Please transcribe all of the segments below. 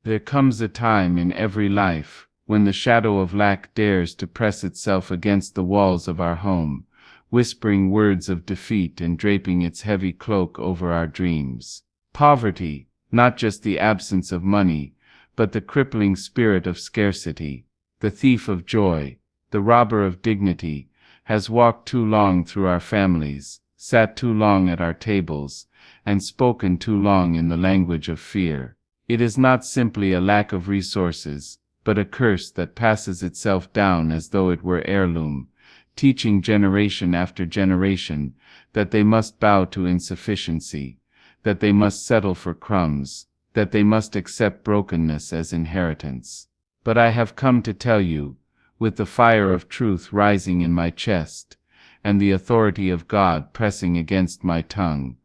There comes a time in every life when the shadow of lack dares to press itself against the walls of our home, whispering words of defeat and draping its heavy cloak over our dreams. Poverty, not just the absence of money, but the crippling spirit of scarcity, the thief of joy, the robber of dignity, has walked too long through our families, sat too long at our tables, and spoken too long in the language of fear. It is not simply a lack of resources, but a curse that passes itself down as though it were heirloom, teaching generation after generation that they must bow to insufficiency, that they must settle for crumbs, that they must accept brokenness as inheritance. But I have come to tell you, with the fire of truth rising in my chest, and the authority of God pressing against my tongue,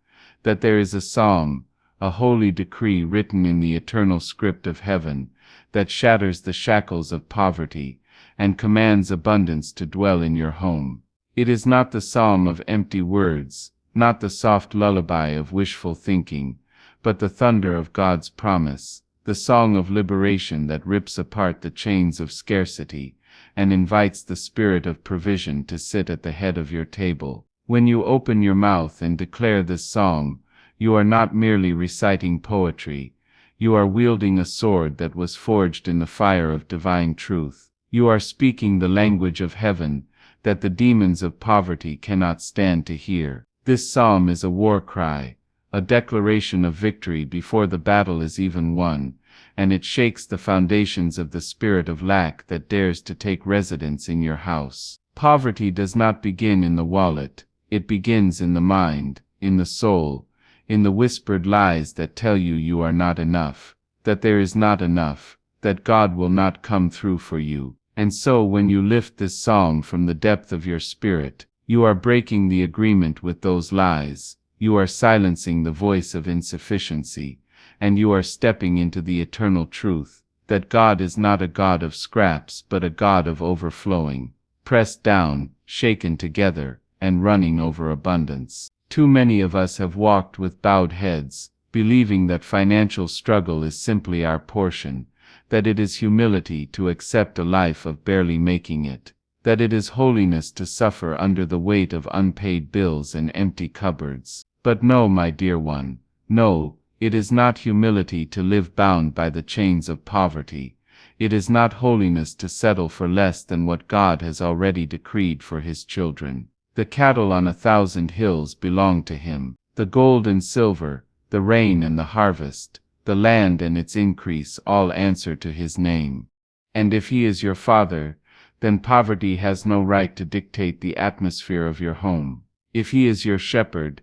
that there is a psalm, a holy decree written in the eternal script of heaven, that shatters the shackles of poverty, and commands abundance to dwell in your home. It is not the psalm of empty words, not the soft lullaby of wishful thinking, but the thunder of God's promise, the song of liberation that rips apart the chains of scarcity, and invites the spirit of provision to sit at the head of your table. When you open your mouth and declare this song, you are not merely reciting poetry, you are wielding a sword that was forged in the fire of divine truth. You are speaking the language of heaven, that the demons of poverty cannot stand to hear. This psalm is a war cry, a declaration of victory before the battle is even won, and it shakes the foundations of the spirit of lack that dares to take residence in your house. Poverty does not begin in the wallet, it begins in the mind, in the soul, in the whispered lies that tell you you are not enough, that there is not enough, that God will not come through for you. And so when you lift this psalm from the depth of your spirit, you are breaking the agreement with those lies, you are silencing the voice of insufficiency, and you are stepping into the eternal truth, that God is not a God of scraps but a God of overflowing, pressed down, shaken together, and running over abundance. Too many of us have walked with bowed heads, believing that financial struggle is simply our portion, that it is humility to accept a life of barely making it, that it is holiness to suffer under the weight of unpaid bills and empty cupboards. But no, my dear one, no, it is not humility to live bound by the chains of poverty. It is not holiness to settle for less than what God has already decreed for His children. The cattle on 1,000 hills belong to Him. The gold and silver, the rain and the harvest, the land and its increase all answer to His name. And if He is your Father, then poverty has no right to dictate the atmosphere of your home. If He is your shepherd,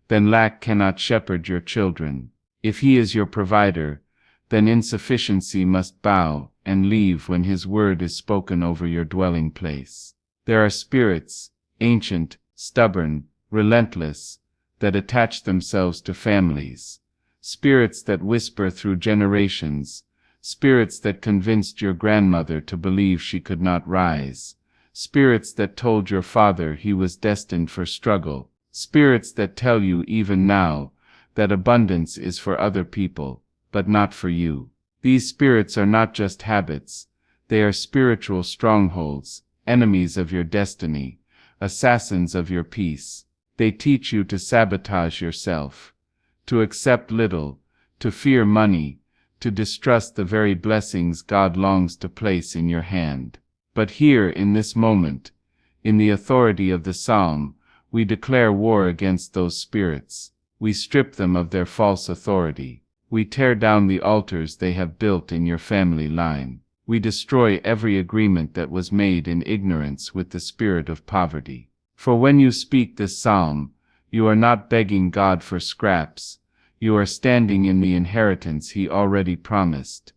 then lack cannot shepherd your children. If He is your provider, then insufficiency must bow and leave when His word is spoken over your dwelling place. There are spirits, ancient, stubborn, relentless, that attach themselves to families, spirits that whisper through generations, spirits that convinced your grandmother to believe she could not rise, spirits that told your father he was destined for struggle, spirits that tell you even now that abundance is for other people, but not for you. These spirits are not just habits, they are spiritual strongholds, enemies of your destiny, assassins of your peace. They teach you to sabotage yourself, to accept little, to fear money, to distrust the very blessings God longs to place in your hand. But here in this moment, in the authority of the psalm, we declare war against those spirits. We strip them of their false authority. We tear down the altars they have built in your family line. We destroy every agreement that was made in ignorance with the spirit of poverty. For when you speak this psalm, you are not begging God for scraps, you are standing in the inheritance He already promised,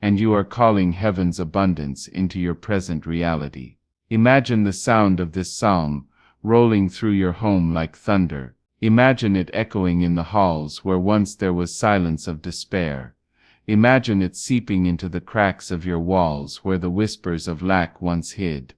and you are calling heaven's abundance into your present reality. Imagine the sound of this psalm rolling through your home like thunder. Imagine it echoing in the halls where once there was silence of despair. Imagine it seeping into the cracks of your walls where the whispers of lack once hid.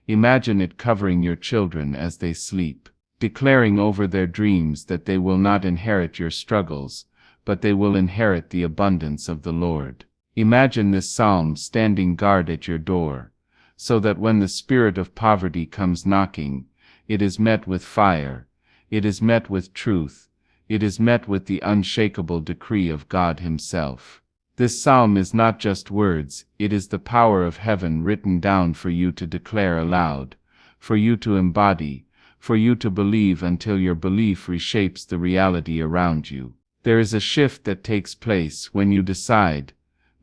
Imagine it covering your children as they sleep, declaring over their dreams that they will not inherit your struggles, but they will inherit the abundance of the Lord. Imagine this psalm standing guard at your door, so that when the spirit of poverty comes knocking, it is met with fire, it is met with truth, it is met with the unshakable decree of God Himself. This psalm is not just words, it is the power of heaven written down for you to declare aloud, for you to embody, for you to believe until your belief reshapes the reality around you. There is a shift that takes place when you decide,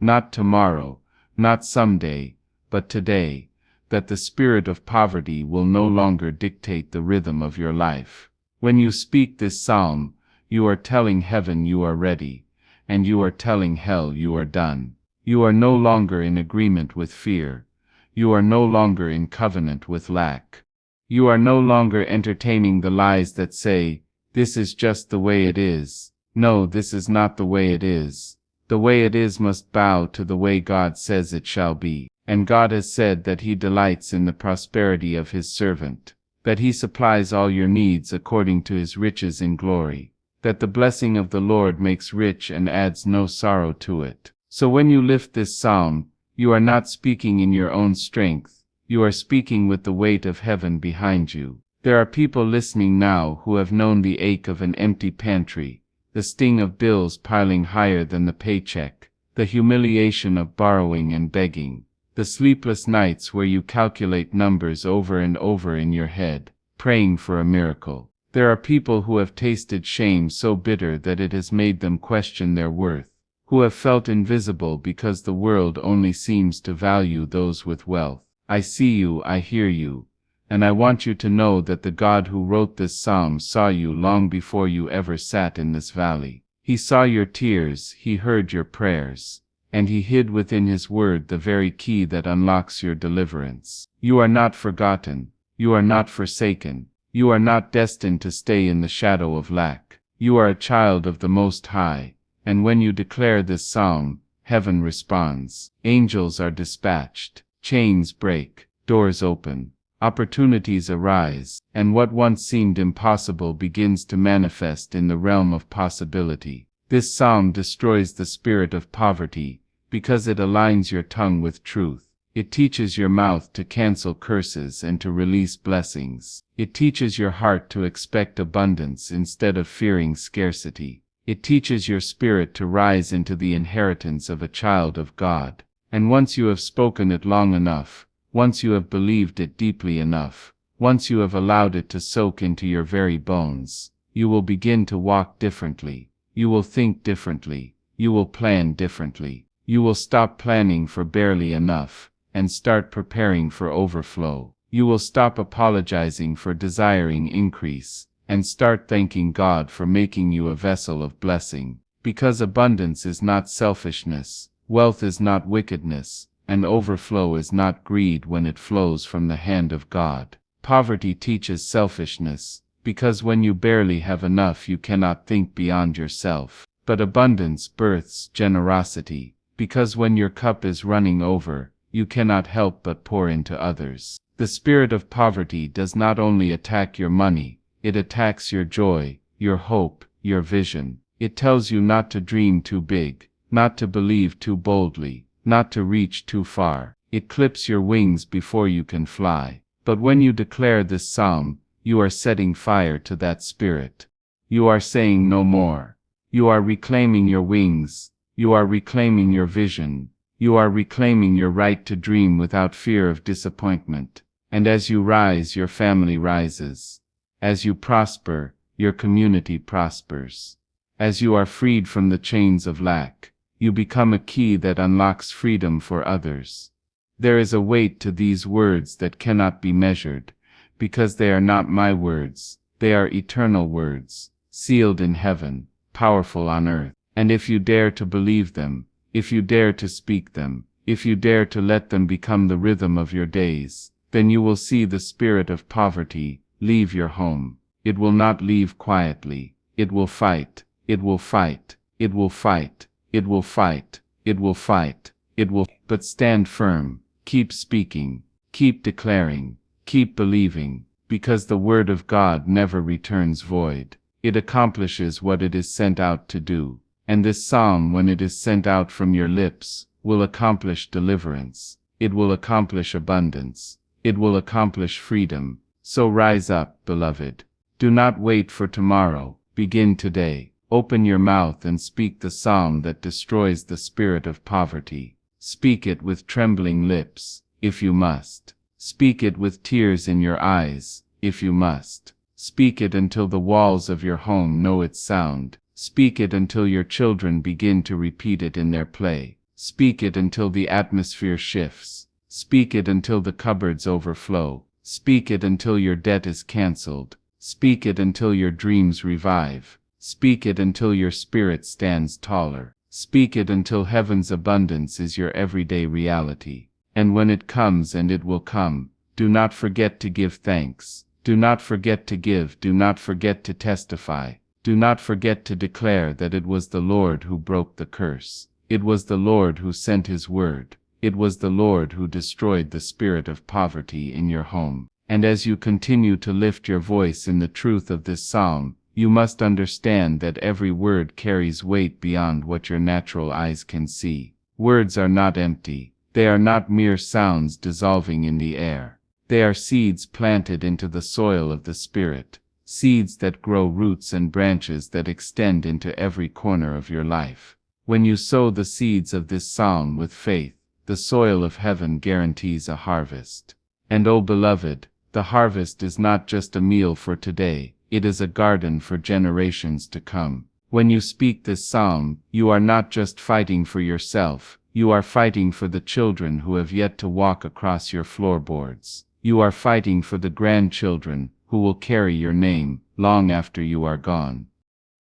not tomorrow, not someday, but today, that the spirit of poverty will no longer dictate the rhythm of your life. When you speak this psalm, you are telling heaven you are ready, and you are telling hell you are done. You are no longer in agreement with fear. You are no longer in covenant with lack. You are no longer entertaining the lies that say, this is just the way it is. No, this is not the way it is. The way it is must bow to the way God says it shall be. And God has said that He delights in the prosperity of His servant, that He supplies all your needs according to His riches in glory, that the blessing of the Lord makes rich and adds no sorrow to it. So when you lift this psalm, you are not speaking in your own strength, you are speaking with the weight of heaven behind you. There are people listening now who have known the ache of an empty pantry, the sting of bills piling higher than the paycheck, the humiliation of borrowing and begging, the sleepless nights where you calculate numbers over and over in your head, praying for a miracle. There are people who have tasted shame so bitter that it has made them question their worth, who have felt invisible because the world only seems to value those with wealth. I see you, I hear you, and I want you to know that the God who wrote this psalm saw you long before you ever sat in this valley. He saw your tears, He heard your prayers, and He hid within His word the very key that unlocks your deliverance. You are not forgotten, you are not forsaken, you are not destined to stay in the shadow of lack. You are a child of the Most High, and when you declare this psalm, heaven responds. Angels are dispatched, chains break, doors open, opportunities arise, and what once seemed impossible begins to manifest in the realm of possibility. This psalm destroys the spirit of poverty, because it aligns your tongue with truth. It teaches your mouth to cancel curses and to release blessings. It teaches your heart to expect abundance instead of fearing scarcity. It teaches your spirit to rise into the inheritance of a child of God. And once you have spoken it long enough, once you have believed it deeply enough, once you have allowed it to soak into your very bones, you will begin to walk differently. You will think differently. You will plan differently. You will stop planning for barely enough, and start preparing for overflow. You will stop apologizing for desiring increase, and start thanking God for making you a vessel of blessing. Because abundance is not selfishness, wealth is not wickedness, and overflow is not greed when it flows from the hand of God. Poverty teaches selfishness, because when you barely have enough you cannot think beyond yourself. But abundance births generosity, because when your cup is running over, you cannot help but pour into others. The spirit of poverty does not only attack your money, it attacks your joy, your hope, your vision. It tells you not to dream too big, not to believe too boldly, not to reach too far. It clips your wings before you can fly. But when you declare this psalm, you are setting fire to that spirit. You are saying no more. You are reclaiming your wings. You are reclaiming your vision. You are reclaiming your right to dream without fear of disappointment. And as you rise, your family rises. As you prosper, your community prospers. As you are freed from the chains of lack, you become a key that unlocks freedom for others. There is a weight to these words that cannot be measured, because they are not my words, they are eternal words, sealed in heaven, powerful on earth. And if you dare to believe them, if you dare to speak them, if you dare to let them become the rhythm of your days, then you will see the spirit of poverty leave your home. It will not leave quietly. It will fight. It will fight. It will fight. It will fight. It will fight. It will. But stand firm. Keep speaking. Keep declaring. Keep believing, because the word of God never returns void. It accomplishes what it is sent out to do. And this psalm, when it is sent out from your lips, will accomplish deliverance. It will accomplish abundance. It will accomplish freedom. So rise up, beloved. Do not wait for tomorrow. Begin today. Open your mouth and speak the psalm that destroys the spirit of poverty. Speak it with trembling lips, if you must. Speak it with tears in your eyes, if you must. Speak it until the walls of your home know its sound. Speak it until your children begin to repeat it in their play. Speak it until the atmosphere shifts. Speak it until the cupboards overflow. Speak it until your debt is cancelled. Speak it until your dreams revive. Speak it until your spirit stands taller. Speak it until heaven's abundance is your everyday reality. And when it comes, and it will come, do not forget to give thanks. Do not forget to give. Do not forget to testify. Do not forget to declare that it was the Lord who broke the curse. It was the Lord who sent His word. It was the Lord who destroyed the spirit of poverty in your home. And as you continue to lift your voice in the truth of this psalm, you must understand that every word carries weight beyond what your natural eyes can see. Words are not empty. They are not mere sounds dissolving in the air. They are seeds planted into the soil of the Spirit. Seeds that grow roots and branches that extend into every corner of your life. When you sow the seeds of this psalm with faith, the soil of heaven guarantees a harvest. And oh beloved, the harvest is not just a meal for today, it is a garden for generations to come. When you speak this psalm, you are not just fighting for yourself, you are fighting for the children who have yet to walk across your floorboards. You are fighting for the grandchildren who will carry your name long after you are gone.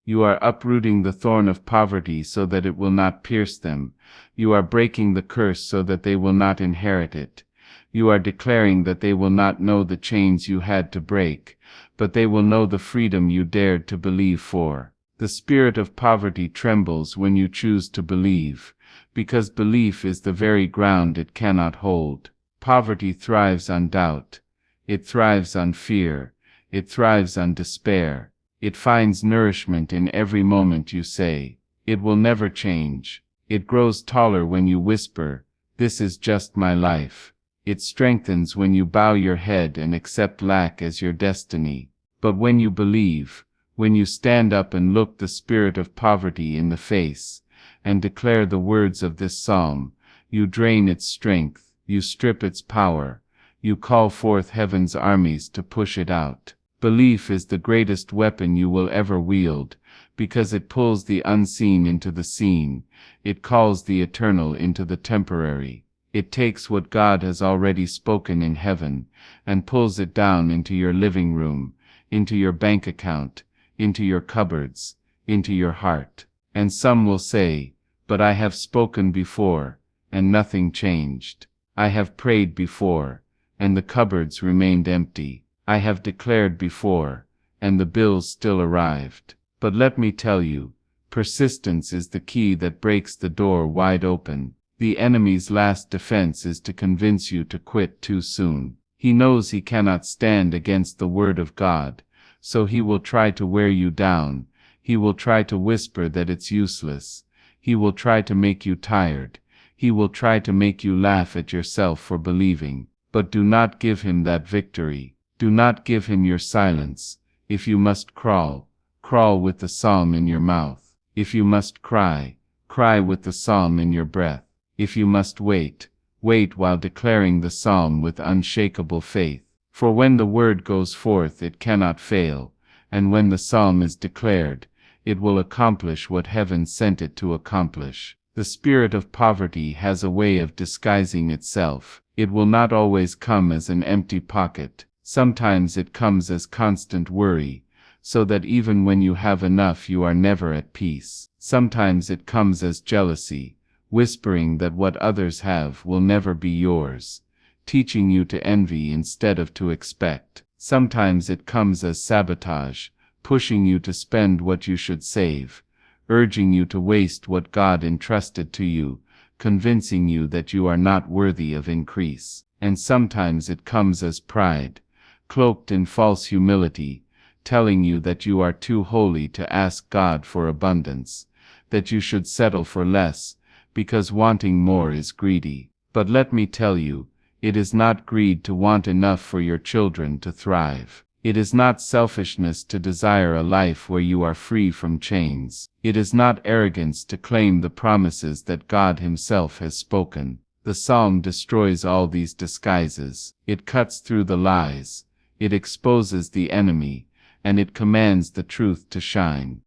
You are uprooting the thorn of poverty so that it will not pierce them. You are breaking the curse so that they will not inherit it. You are declaring that they will not know the chains you had to break, but they will know the freedom you dared to believe for. The spirit of poverty trembles when you choose to believe, because belief is the very ground it cannot hold. Poverty thrives on doubt. It thrives on fear. It thrives on despair. It finds nourishment in every moment you say, "It will never change." It grows taller when you whisper, "This is just my life." It strengthens when you bow your head and accept lack as your destiny. But when you believe, when you stand up and look the spirit of poverty in the face, and declare the words of this psalm, you drain its strength, you strip its power, you call forth heaven's armies to push it out. Belief is the greatest weapon you will ever wield, because it pulls the unseen into the seen, it calls the eternal into the temporary. It takes what God has already spoken in heaven, and pulls it down into your living room, into your bank account, into your cupboards, into your heart. And some will say, "But I have spoken before, and nothing changed. I have prayed before, and the cupboards remained empty. I have declared before, and the bills still arrived." But let me tell you, persistence is the key that breaks the door wide open. The enemy's last defense is to convince you to quit too soon. He knows he cannot stand against the word of God, so he will try to wear you down. He will try to whisper that it's useless. He will try to make you tired. He will try to make you laugh at yourself for believing. But do not give him that victory. Do not give him your silence. If you must crawl, crawl with the psalm in your mouth. If you must cry, cry with the psalm in your breath. If you must wait, wait while declaring the psalm with unshakable faith. For when the word goes forth it cannot fail, and when the psalm is declared, it will accomplish what heaven sent it to accomplish. The spirit of poverty has a way of disguising itself. It will not always come as an empty pocket. Sometimes it comes as constant worry, so that even when you have enough you are never at peace. Sometimes it comes as jealousy, whispering that what others have will never be yours, teaching you to envy instead of to expect. Sometimes it comes as sabotage, pushing you to spend what you should save, urging you to waste what God entrusted to you, convincing you that you are not worthy of increase. And sometimes it comes as pride, cloaked in false humility, telling you that you are too holy to ask God for abundance, that you should settle for less, because wanting more is greedy. But let me tell you, it is not greed to want enough for your children to thrive. It is not selfishness to desire a life where you are free from chains. It is not arrogance to claim the promises that God Himself has spoken. The psalm destroys all these disguises. It cuts through the lies. It exposes the enemy, and it commands the truth to shine.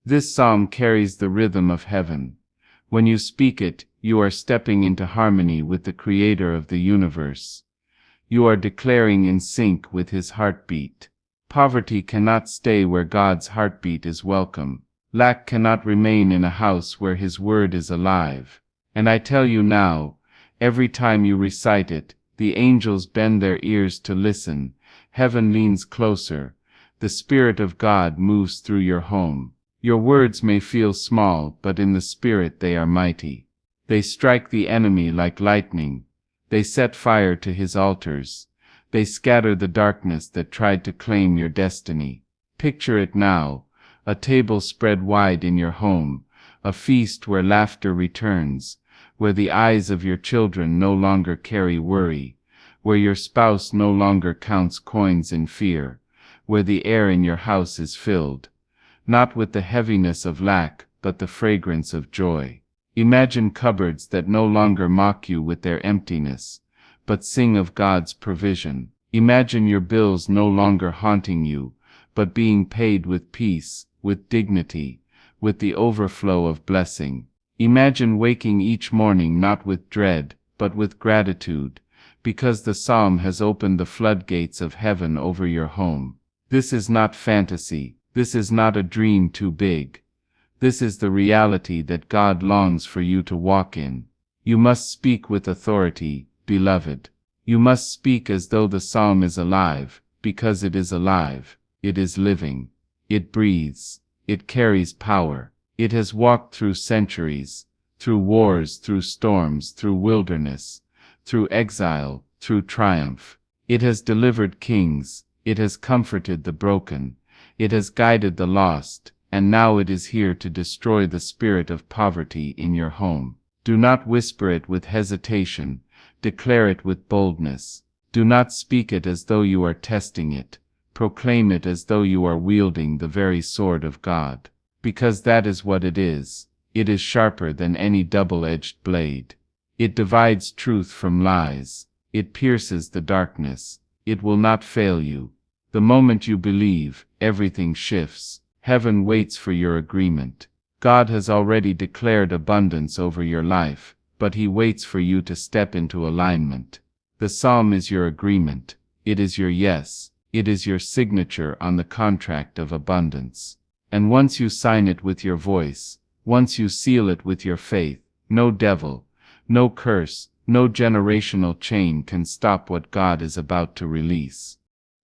This psalm carries the rhythm of heaven. When you speak it, you are stepping into harmony with the Creator of the universe. You are declaring in sync with His heartbeat. Poverty cannot stay where God's heartbeat is welcome. Lack cannot remain in a house where His word is alive. And I tell you now, every time you recite it, the angels bend their ears to listen, heaven leans closer, the Spirit of God moves through your home. Your words may feel small, but in the Spirit they are mighty. They strike the enemy like lightning. They set fire to his altars. They scatter the darkness that tried to claim your destiny. Picture it now, a table spread wide in your home, a feast where laughter returns, where the eyes of your children no longer carry worry, where your spouse no longer counts coins in fear, where the air in your house is filled, not with the heaviness of lack, but the fragrance of joy. Imagine cupboards that no longer mock you with their emptiness, but sing of God's provision. Imagine your bills no longer haunting you, but being paid with peace, with dignity, with the overflow of blessing. Imagine waking each morning not with dread, but with gratitude, because the psalm has opened the floodgates of heaven over your home. This is not fantasy. This is not a dream too big. This is the reality that God longs for you to walk in. You must speak with authority, beloved. You must speak as though the psalm is alive, because it is alive. It is living. It breathes. It carries power. It has walked through centuries, through wars, through storms, through wilderness, through exile, through triumph. It has delivered kings. It has comforted the broken. It has guided the lost, and now it is here to destroy the spirit of poverty in your home. Do not whisper it with hesitation. Declare it with boldness. Do not speak it as though you are testing it. Proclaim it as though you are wielding the very sword of God. Because that is what it is. It is sharper than any double-edged blade. It divides truth from lies. It pierces the darkness. It will not fail you. The moment you believe, everything shifts. Heaven waits for your agreement. God has already declared abundance over your life, but He waits for you to step into alignment. The psalm is your agreement. It is your yes. It is your signature on the contract of abundance. And once you sign it with your voice, once you seal it with your faith, no devil, no curse, no generational chain can stop what God is about to release.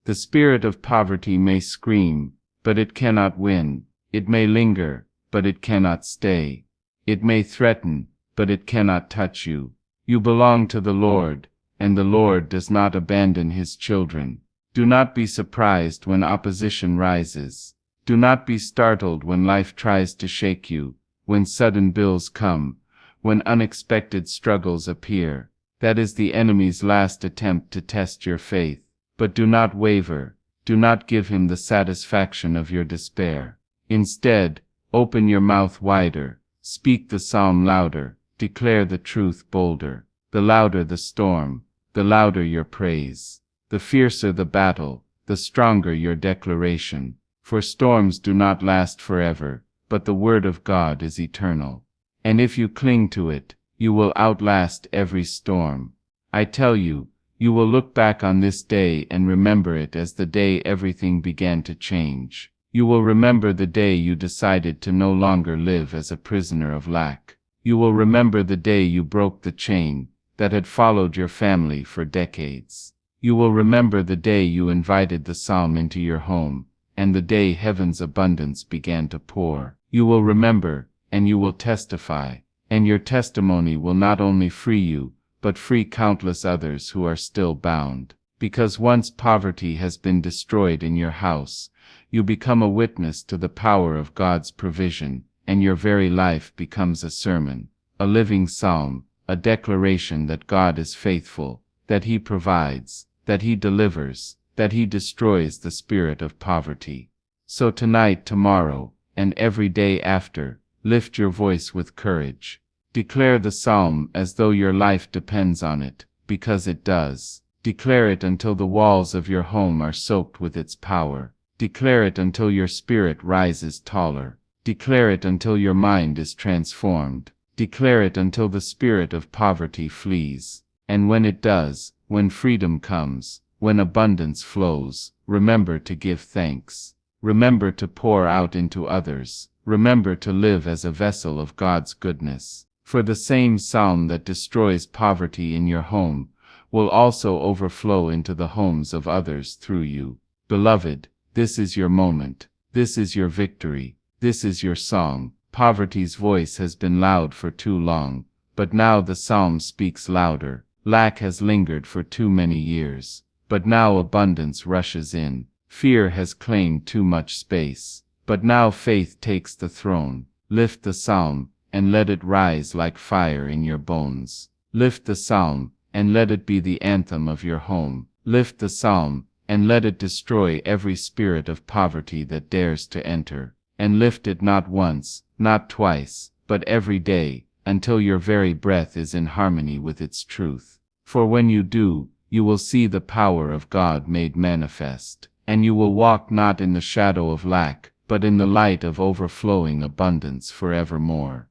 The spirit of poverty may scream, but it cannot win. It may linger, but it cannot stay. It may threaten, but it cannot touch you. You belong to the Lord, and the Lord does not abandon His children. Do not be surprised when opposition rises. Do not be startled when life tries to shake you, when sudden bills come, when unexpected struggles appear. That is the enemy's last attempt to test your faith. But do not waver. Do not give him the satisfaction of your despair. Instead, open your mouth wider. Speak the psalm louder. Declare the truth bolder. The louder the storm, the louder your praise. The fiercer the battle, the stronger your declaration. For storms do not last forever, but the word of God is eternal. And if you cling to it, you will outlast every storm. I tell you, you will look back on this day and remember it as the day everything began to change. You will remember the day you decided to no longer live as a prisoner of lack. You will remember the day you broke the chain that had followed your family for decades. You will remember the day you invited the psalm into your home, and the day heaven's abundance began to pour. You will remember, and you will testify, and your testimony will not only free you, but free countless others who are still bound. Because once poverty has been destroyed in your house, you become a witness to the power of God's provision, and your very life becomes a sermon, a living psalm, a declaration that God is faithful, that He provides, that He delivers, that He destroys the spirit of poverty. So tonight, tomorrow, and every day after, lift your voice with courage. Declare the psalm as though your life depends on it, because it does. Declare it until the walls of your home are soaked with its power. Declare it until your spirit rises taller. Declare it until your mind is transformed. Declare it until the spirit of poverty flees. And when it does, when freedom comes, when abundance flows, remember to give thanks. Remember to pour out into others. Remember to live as a vessel of God's goodness. For the same psalm that destroys poverty in your home will also overflow into the homes of others through you. Beloved, this is your moment. This is your victory. This is your song. Poverty's voice has been loud for too long, but now the psalm speaks louder. Lack has lingered for too many years, but now abundance rushes in. Fear has claimed too much space, but now faith takes the throne. Lift the psalm, and let it rise like fire in your bones. Lift the psalm, and let it be the anthem of your home. Lift the psalm, and let it destroy every spirit of poverty that dares to enter. And lift it not once, not twice, but every day, until your very breath is in harmony with its truth. For when you do, you will see the power of God made manifest, and you will walk not in the shadow of lack, but in the light of overflowing abundance forevermore.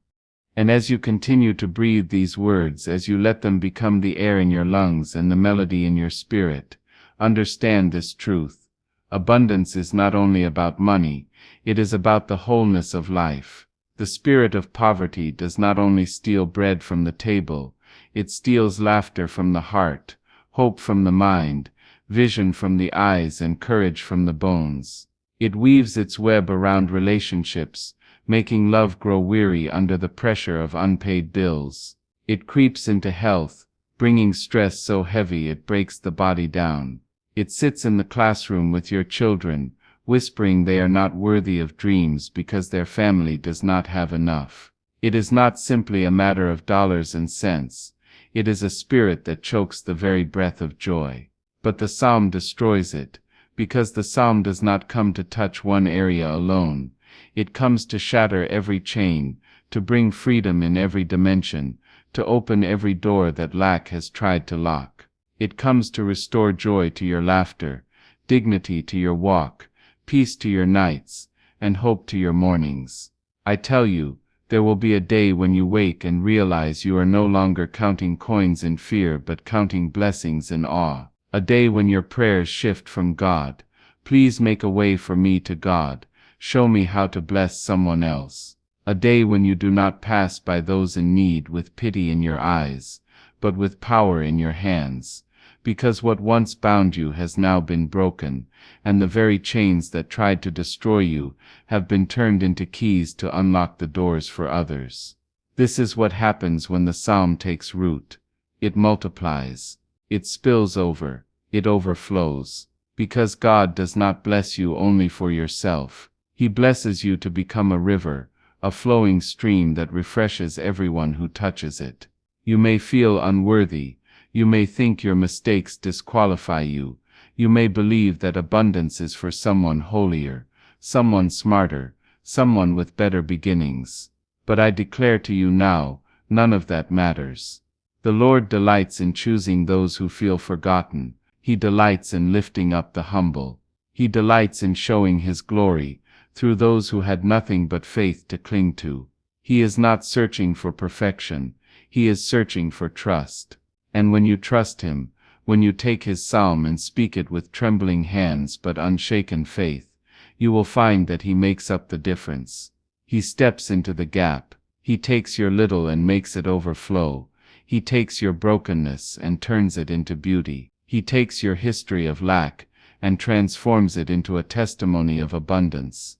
And as you continue to breathe these words, as you let them become the air in your lungs and the melody in your spirit, understand this truth. Abundance is not only about money, it is about the wholeness of life. The spirit of poverty does not only steal bread from the table, it steals laughter from the heart, hope from the mind, vision from the eyes, and courage from the bones. It weaves its web around relationships, making love grow weary under the pressure of unpaid bills. It creeps into health, bringing stress so heavy it breaks the body down. It sits in the classroom with your children, whispering they are not worthy of dreams because their family does not have enough. It is not simply a matter of dollars and cents. It is a spirit that chokes the very breath of joy. But the psalm destroys it, because the psalm does not come to touch one area alone. It comes to shatter every chain, to bring freedom in every dimension, to open every door that lack has tried to lock. It comes to restore joy to your laughter, dignity to your walk, peace to your nights, and hope to your mornings. I tell you, there will be a day when you wake and realize you are no longer counting coins in fear but counting blessings in awe. A day when your prayers shift from God, "Please make a way for me," to God, "Show me how to bless someone else." A day when you do not pass by those in need with pity in your eyes, but with power in your hands, because what once bound you has now been broken, and the very chains that tried to destroy you have been turned into keys to unlock the doors for others. This is what happens when the psalm takes root. It multiplies. It spills over. It overflows. Because God does not bless you only for yourself. He blesses you to become a river, a flowing stream that refreshes everyone who touches it. You may feel unworthy. You may think your mistakes disqualify you. You may believe that abundance is for someone holier, someone smarter, someone with better beginnings. But I declare to you now, none of that matters. The Lord delights in choosing those who feel forgotten. He delights in lifting up the humble. He delights in showing His glory through those who had nothing but faith to cling to. He is not searching for perfection. He is searching for trust. And when you trust Him, when you take His psalm and speak it with trembling hands but unshaken faith, you will find that He makes up the difference. He steps into the gap. He takes your little and makes it overflow. He takes your brokenness and turns it into beauty. He takes your history of lack and transforms it into a testimony of abundance.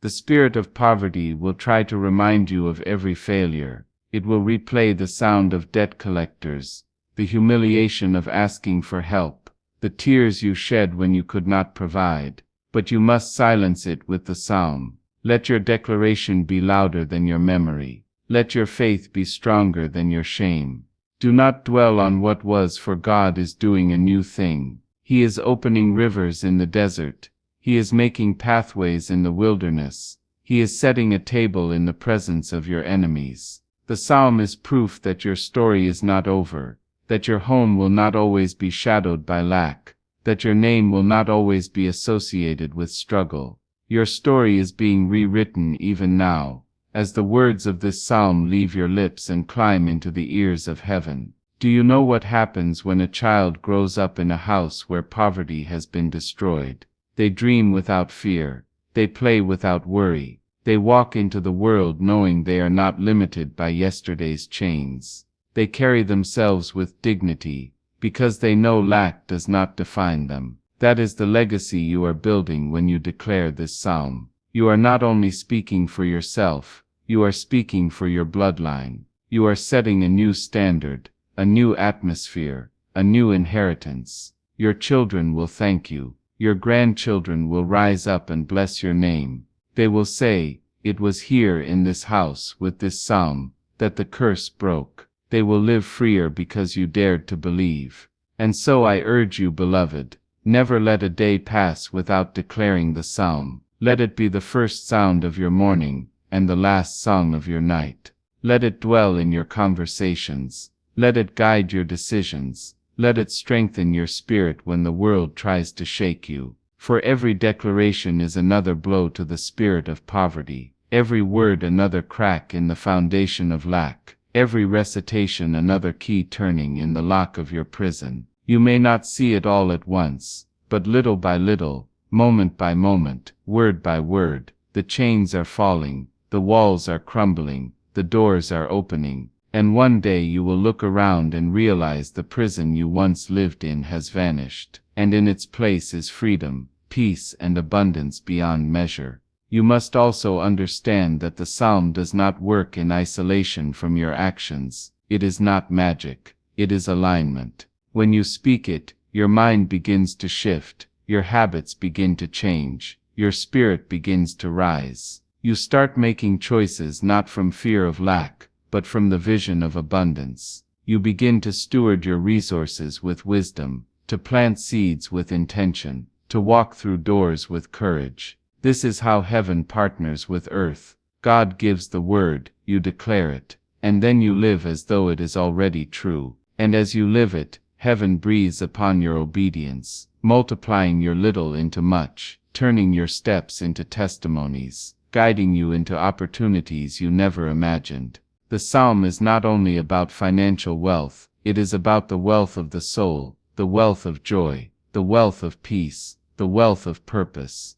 The spirit of poverty will try to remind you of every failure. It will replay the sound of debt collectors, the humiliation of asking for help, the tears you shed when you could not provide. But you must silence it with the psalm. Let your declaration be louder than your memory. Let your faith be stronger than your shame. Do not dwell on what was, for God is doing a new thing. He is opening rivers in the desert. He is making pathways in the wilderness. He is setting a table in the presence of your enemies. The psalm is proof that your story is not over, that your home will not always be shadowed by lack, that your name will not always be associated with struggle. Your story is being rewritten even now, as the words of this psalm leave your lips and climb into the ears of heaven. Do you know what happens when a child grows up in a house where poverty has been destroyed? They dream without fear. They play without worry. They walk into the world knowing they are not limited by yesterday's chains. They carry themselves with dignity, because they know lack does not define them. That is the legacy you are building when you declare this psalm. You are not only speaking for yourself, you are speaking for your bloodline. You are setting a new standard, a new atmosphere, a new inheritance. Your children will thank you. Your grandchildren will rise up and bless your name. They will say, "It was here in this house with this psalm that the curse broke." They will live freer because you dared to believe. And so I urge you, beloved, never let a day pass without declaring the psalm. Let it be the first sound of your morning and the last song of your night. Let it dwell in your conversations. Let it guide your decisions. Let it strengthen your spirit when the world tries to shake you. For every declaration is another blow to the spirit of poverty, every word another crack in the foundation of lack, every recitation another key turning in the lock of your prison. You may not see it all at once, but little by little, moment by moment, word by word, the chains are falling, the walls are crumbling, the doors are opening, and one day you will look around and realize the prison you once lived in has vanished, and in its place is freedom, peace, and abundance beyond measure. You must also understand that the psalm does not work in isolation from your actions. It is not magic, it is alignment. When you speak it, your mind begins to shift, your habits begin to change, your spirit begins to rise. You start making choices not from fear of lack, but from the vision of abundance. You begin to steward your resources with wisdom, to plant seeds with intention, to walk through doors with courage. This is how heaven partners with earth. God gives the word, you declare it, and then you live as though it is already true. And as you live it, heaven breathes upon your obedience, multiplying your little into much, turning your steps into testimonies, guiding you into opportunities you never imagined. The psalm is not only about financial wealth, it is about the wealth of the soul, the wealth of joy, the wealth of peace, the wealth of purpose.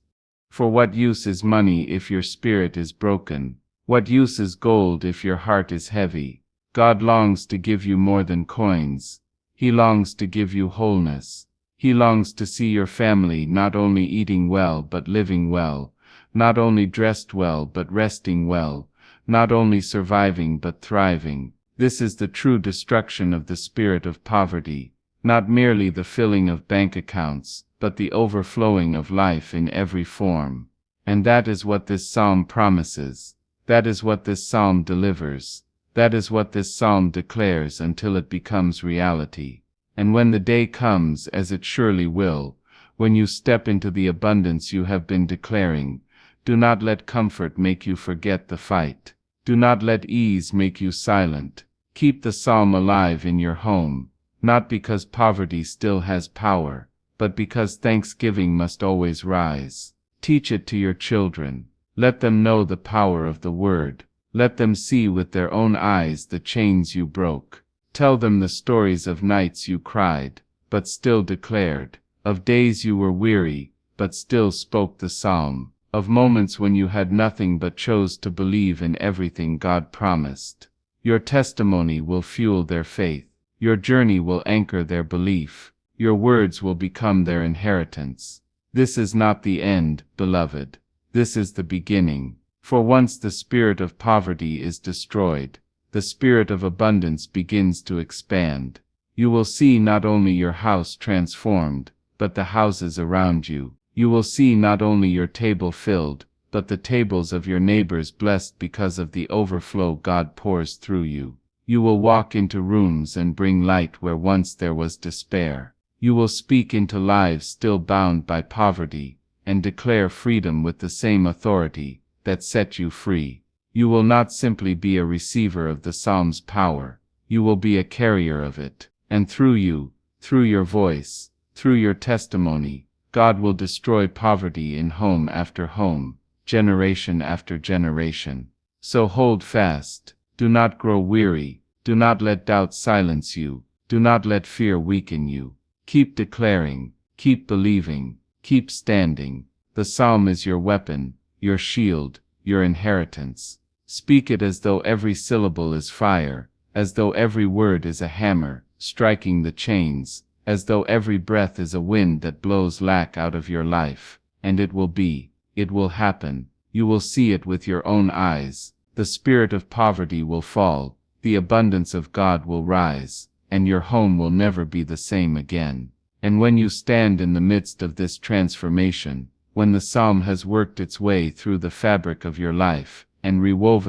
For what use is money if your spirit is broken? What use is gold if your heart is heavy? God longs to give you more than coins. He longs to give you wholeness. He longs to see your family not only eating well but living well, not only dressed well but resting well, not only surviving but thriving. This is the true destruction of the spirit of poverty, not merely the filling of bank accounts, but the overflowing of life in every form. And that is what this psalm promises. That is what this psalm delivers. That is what this psalm declares until it becomes reality. And when the day comes, as it surely will, when you step into the abundance you have been declaring, do not let comfort make you forget the fight. Do not let ease make you silent. Keep the psalm alive in your home, not because poverty still has power, but because thanksgiving must always rise. Teach it to your children. Let them know the power of the word. Let them see with their own eyes the chains you broke. Tell them the stories of nights you cried, but still declared, of days you were weary, but still spoke the psalm, of moments when you had nothing but chose to believe in everything God promised. Your testimony will fuel their faith. Your journey will anchor their belief. Your words will become their inheritance. This is not the end, beloved. This is the beginning. For once the spirit of poverty is destroyed, the spirit of abundance begins to expand. You will see not only your house transformed, but the houses around you. You will see not only your table filled, but the tables of your neighbors blessed because of the overflow God pours through you. You will walk into rooms and bring light where once there was despair. You will speak into lives still bound by poverty, and declare freedom with the same authority that set you free. You will not simply be a receiver of the Psalm's power, you will be a carrier of it, and through you, through your voice, through your testimony, God will destroy poverty in home after home, generation after generation. So hold fast, do not grow weary, do not let doubt silence you, do not let fear weaken you. Keep declaring, keep believing, keep standing. The psalm is your weapon, your shield, your inheritance. Speak it as though every syllable is fire, as though every word is a hammer, striking the chains, as though every breath is a wind that blows lack out of your life. And it will be, it will happen, you will see it with your own eyes. The spirit of poverty will fall, the abundance of God will rise, and your home will never be the same again. And when you stand in the midst of this transformation, when the psalm has worked its way through the fabric of your life, and rewoven